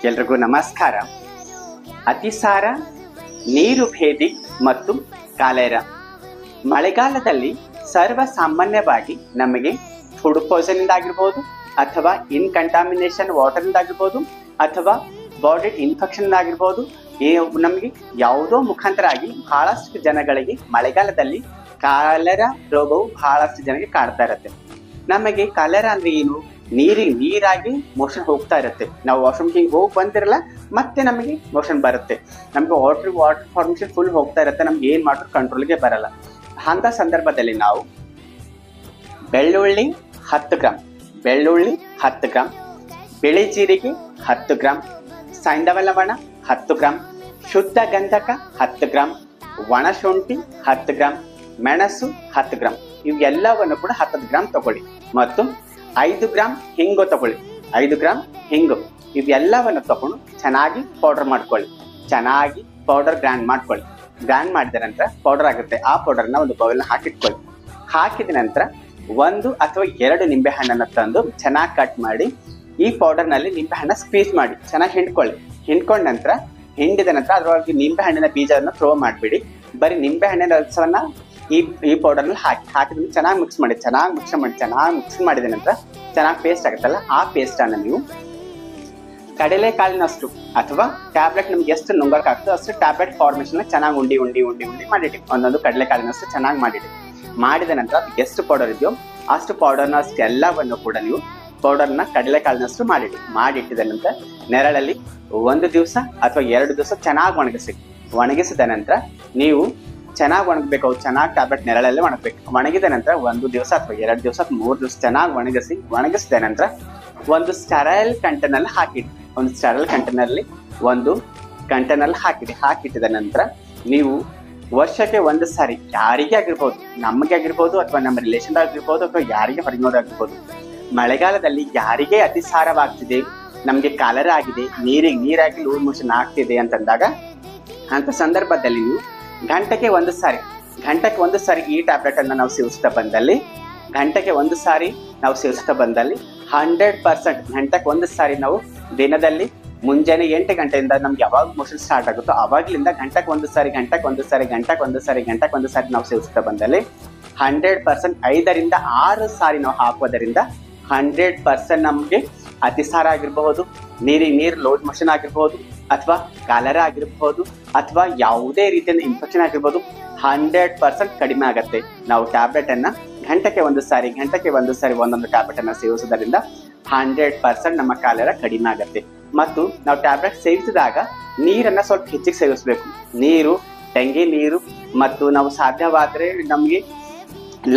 ಎಲ್ರಿಗೂ ನಮಸ್ಕಾರ. ಅತಿಸಾರ, ನೀರು ಭೇದಿ ಮತ್ತು ಕಾಲೇರಾ ಮಳೆಗಾಲದಲ್ಲಿ ಸರ್ವಸಾಮಾನ್ಯವಾಗಿ ನಮಗೆ ಫುಡ್ ಪಾಯ್ಸನ್ ಇಂದ ಆಗಿರ್ಬೋದು, ಅಥವಾ ಇನ್ಕಂಟಾಮಿನೇಷನ್ ವಾಟರ್ ಇಂದ ಆಗಿರ್ಬೋದು, ಅಥವಾ ಬಾಡಿ ಇನ್ಫೆಕ್ಷನ್ ಆಗಿರ್ಬೋದು. ನಮಗೆ ಯಾವುದೋ ಮುಖಾಂತರ ಆಗಿ ಬಹಳಷ್ಟು ಜನಗಳಿಗೆ ಮಳೆಗಾಲದಲ್ಲಿ ಕಾಲೆರಾ ರೋಗವು ಬಹಳಷ್ಟು ಜನಕ್ಕೆ ಕಾಡ್ತಾ ಇರುತ್ತೆ. ನಮಗೆ ಕಾಲೆರಾ ಅಂದ್ರೆ ಏನು? ನೀರಾಗಿ ಮೋಷನ್ ಹೋಗ್ತಾ ಇರುತ್ತೆ. ನಾವು ವಾಶ್ರೂಮ್ಗೆ ಹೋಗಿ ಬಂದಿರಲ್ಲ, ಮತ್ತೆ ನಮಗೆ ಮೋಷನ್ ಬರುತ್ತೆ. ನಮ್ಗೆ ವಾಟರ್ ಫಾರ್ಮೇಷನ್ ಫುಲ್ ಹೋಗ್ತಾ ಇರುತ್ತೆ. ನಮ್ಗೆ ಏನ್ ಮಾಡಿದ್ರು ಕಂಟ್ರೋಲ್ಗೆ ಬರಲ್ಲ. ಅಂತ ಸಂದರ್ಭದಲ್ಲಿ ನಾವು ಬೆಳ್ಳುಳ್ಳಿ 10 ಗ್ರಾಮ್, 10 ಗ್ರಾಮ್, ಬಿಳಿ ಜೀರಿಗೆ 10 ಗ್ರಾಮ್, ಸೈಂಧವ ಲವಣ 10 ಗ್ರಾಮ್, ಶುದ್ಧ ಗಂಧಕ 10 ಗ್ರಾಮ್, ಒಣಶುಂಠಿ 10 ಗ್ರಾಮ್, ಮೆಣಸು 10 ಗ್ರಾಮ್, ಇವೆಲ್ಲವನ್ನು ಕೂಡ 10 ಗ್ರಾಮ್ ತಗೊಳ್ಳಿ. ಮತ್ತು 5 ಗ್ರಾಮ್ ಹಿಂಗು ತಗೊಳ್ಳಿ. 5 ಗ್ರಾಮ್ ಹಿಂಗು ಇವೆಲ್ಲವನ್ನು ತಗೊಂಡು ಚೆನ್ನಾಗಿ ಪೌಡರ್ ಮಾಡ್ಕೊಳ್ಳಿ. ಚೆನ್ನಾಗಿ ಪೌಡರ್ ಗ್ರೈಂಡ್ ಮಾಡ್ಕೊಳ್ಳಿ. ಗ್ರೈಂಡ್ ಮಾಡಿದ ನಂತರ ಪೌಡರ್ ಆಗುತ್ತೆ. ಆ ಪೌಡರ್ನ ಒಂದು ಬೌಲ್ನ ಹಾಕಿಟ್ಕೊಳ್ಳಿ. ಹಾಕಿದ ನಂತರ 1 ಅಥವಾ 2 ನಿಂಬೆ ಹಣ್ಣನ್ನು ತಂದು ಚೆನ್ನಾಗಿ ಕಟ್ ಮಾಡಿ ಈ ಪೌಡರ್ನಲ್ಲಿ ನಿಂಬೆ ಹಣ್ಣ ಸ್ಕ್ವೀಸ್ ಮಾಡಿ ಚೆನ್ನಾಗಿ ಹಿಂಡ್ಕೊಳ್ಳಿ. ಹಿಂಡ್ಕೊಂಡ ನಂತರ ಹಿಂಡಿದ ನಂತರ ಅದರೊಳಗೆ ನಿಂಬೆ ಹಣ್ಣಿನ ಬೀಜವನ್ನು ಥ್ರೋ ಮಾಡಿಬಿಡಿ. ಬರೀ ನಿಂಬೆ ಹಣ್ಣಿನ ರಸವನ್ನ ಈ ಪೌಡರ್ನಲ್ಲಿ ಹಾಕಿದ್ರೆ ಚೆನ್ನಾಗಿ ಮಿಕ್ಸ್ ಮಾಡಿದ ನಂತರ ಚೆನ್ನಾಗಿ ಪೇಸ್ಟ್ ಆಗುತ್ತಲ್ಲ, ಆ ಪೇಸ್ಟ್ ಅನ್ನು ನೀವು ಕಡಲೆಕಾಳಿನಷ್ಟು ಅಥವಾ ಟ್ಯಾಬ್ಲೆಟ್ ನಮ್ಗೆ ಎಷ್ಟು ನುಂಗಕ್ಕಾಗ್ತದೆ ಅಷ್ಟು ಟ್ಯಾಬ್ಲೆಟ್ ಫಾರ್ಮೇಷನ್ ಚೆನ್ನಾಗಿ ಉಂಡಿ ಮಾಡಿಡಿ. ಒಂದೊಂದು ಕಡಲೆಕಾಳಿನಷ್ಟು ಚೆನ್ನಾಗಿ ಮಾಡಿಡಿ. ಮಾಡಿದ ನಂತರ ಅದಕ್ಕೆ ಎಷ್ಟು ಪೌಡರ್ ಇದೆಯೋ ಅಷ್ಟು ಪೌಡರ್ನ ಎಲ್ಲವನ್ನು ಕೂಡ ನೀವು ಪೌಡರ್ನ ಕಡಲೆಕಾಳಿನಷ್ಟು ಮಾಡಿಟ್ಟಿದ ನಂತರ ನೆರಳಲ್ಲಿ 1 ದಿವಸ ಅಥವಾ 2 ದಿವಸ ಚೆನ್ನಾಗಿ ಒಣಗಿಸಿದ ನಂತರ ನೀವು ಚೆನ್ನಾಗಿ ಒಣಗಬೇಕು. ಚೆನ್ನಾಗಿ ಟ್ಯಾಬ್ಲೆಟ್ ನೆರಳಲ್ಲೇ ಒಣಗಬೇಕು. ಒಣಗಿದ ನಂತರ 1 ದಿವಸ ಅಥವಾ 2 ದಿವಸ ಅಥವಾ 3 ದಿವಸ ಚೆನ್ನಾಗಿ ಒಣಗಿಸಿದ ನಂತರ ಒಂದು ಸ್ಟರೈಲ್ ಕಂಟೈನರ್ ಹಾಕಿಡಿ. ಒಂದು ಕಂಟೈನರ್ ಹಾಕಿಟ್ಟಿದ ನಂತರ ನೀವು ವರ್ಷಕ್ಕೆ 1 ಸಾರಿ ಯಾರಿಗೆ ಆಗಿರ್ಬೋದು, ನಮಗೆ ಆಗಿರ್ಬೋದು ಅಥವಾ ನಮ್ಮ ರಿಲೇಷನ್ ಆಗಿರ್ಬೋದು ಅಥವಾ ಯಾರಿಗೆ ಹೊರಗಿನೋರಾಗಿರ್ಬೋದು, ಮಳೆಗಾಲದಲ್ಲಿ ಯಾರಿಗೆ ಅತಿಸಾರವಾಗ್ತಿದೆ, ನಮ್ಗೆ ಕಾಲೆರಾ ಆಗಿದೆ, ನೀರಾಗಿ ಲೂಸ್ ಮೋಷನ್ ಆಗ್ತಿದೆ ಅಂತಂದಾಗ ಅಂತ ಸಂದರ್ಭದಲ್ಲಿ ನೀವು ಗಂಟೆಗೆ ಒಂದು ಸಾರಿ ಈ ಟ್ಯಾಬ್ಲೆಟ್ ಅನ್ನ ನಾವು ಸೇವಿಸ್ತಾ ಬಂದಲ್ಲಿ 100% ಗಂಟೆಗೆ 1 ಸಾರಿ ನಾವು ದಿನದಲ್ಲಿ ಮುಂಜಾನೆ 8 ಗಂಟೆಯಿಂದ ನಮ್ಗೆ ಯಾವಾಗ ಮೋಷನ್ ಸ್ಟಾರ್ಟ್ ಆಗುತ್ತೋ ಅವಾಗ್ಲಿಂದ ಗಂಟೆಗೆ 1 ಸಾರಿ ನಾವು ಸೇವಿಸ್ತಾ ಬಂದಲ್ಲಿ 100% 5 ರಿಂದ 6 ಸಾರಿ ನಾವು ಹಾಕೋದರಿಂದ 100% ನಮ್ಗೆ ಅತಿಸಾರ ಆಗಿರಬಹುದು, ನೀರು ಲೂಸ್ ಮೋಷನ್ ಆಗಿರ್ಬೋದು, ಅಥವಾ ಕಾಲೆರಾ ಆಗಿರಬಹುದು, ಅಥವಾ ಯಾವುದೇ ರೀತಿಯ ಇನ್ಫೆಕ್ಷನ್ ಆಗಿರ್ಬೋದು, 100% ಕಡಿಮೆ ಆಗತ್ತೆ. ನಾವು ಟ್ಯಾಬ್ಲೆಟ್ ಅನ್ನ ಗಂಟೆಗೆ 1 ಸಾರಿ ಒಂದೊಂದು ಟ್ಯಾಬ್ಲೆಟ್ ಅನ್ನ ಸೇವಿಸೋದ್ರಿಂದ 100% ನಮ್ಮ ಕಾಲೆರಾ ಕಡಿಮೆ ಆಗತ್ತೆ. ಮತ್ತು ನಾವು ಟ್ಯಾಬ್ಲೆಟ್ ಸೇವಿಸಿದಾಗ ನೀರನ್ನ ಸ್ವಲ್ಪ ಹೆಚ್ಚಿಗೆ ಸೇವಿಸಬೇಕು. ನೀರು, ತೆಂಗಿ ನೀರು, ಮತ್ತು ನಾವು ಸಾಧ್ಯವಾದ್ರೆ ನಮ್ಗೆ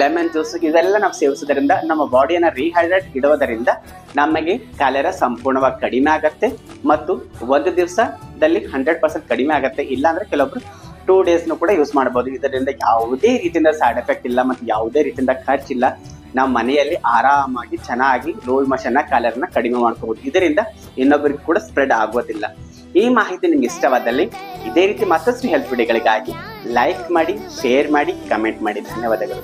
ಲೆಮನ್ ಜ್ಯೂಸ್ ಇದೆಲ್ಲ ನಾವು ಸೇವಿಸೋದ್ರಿಂದ ನಮ್ಮ ಬಾಡಿಯನ್ನ ರೀಹೈಡ್ರೇಟ್ ಇಡುವುದರಿಂದ ನಮಗೆ ಕಾಲೆರಾ ಸಂಪೂರ್ಣವಾಗಿ ಕಡಿಮೆ ಆಗತ್ತೆ. ಮತ್ತು 1 ದಿವಸದಲ್ಲಿ 100% ಕಡಿಮೆ ಆಗತ್ತೆ. ಇಲ್ಲಾಂದ್ರೆ ಕೆಲವೊಬ್ರು 2 ಡೇಸ್ನು ಕೂಡ ಯೂಸ್ ಮಾಡಬಹುದು. ಇದರಿಂದ ಯಾವುದೇ ರೀತಿಯಿಂದ ಸೈಡ್ ಎಫೆಕ್ಟ್ ಇಲ್ಲ ಮತ್ತು ಯಾವುದೇ ರೀತಿಯಿಂದ ಖರ್ಚಿಲ್ಲ. ನಾವು ಮನೆಯಲ್ಲಿ ಆರಾಮಾಗಿ ಚೆನ್ನಾಗಿ ಲೂಸ್ ಮೋಷನ್ ಕಾಲೆರಾನ ಕಡಿಮೆ ಮಾಡ್ಕೋಬಹುದು. ಇದರಿಂದ ಇನ್ನೊಬ್ಬರಿಗೆ ಕೂಡ ಸ್ಪ್ರೆಡ್ ಆಗೋದಿಲ್ಲ. ಈ ಮಾಹಿತಿ ನಿಮ್ಗೆ ಇಷ್ಟವಾದಲ್ಲಿ ಇದೇ ರೀತಿ ಮತ್ತಷ್ಟು ಹೆಲ್ತ್ ವಿಡಿಯೋಗಳಿಗಾಗಿ ಲೈಕ್ ಮಾಡಿ, ಶೇರ್ ಮಾಡಿ, ಕಮೆಂಟ್ ಮಾಡಿ. ಧನ್ಯವಾದಗಳು.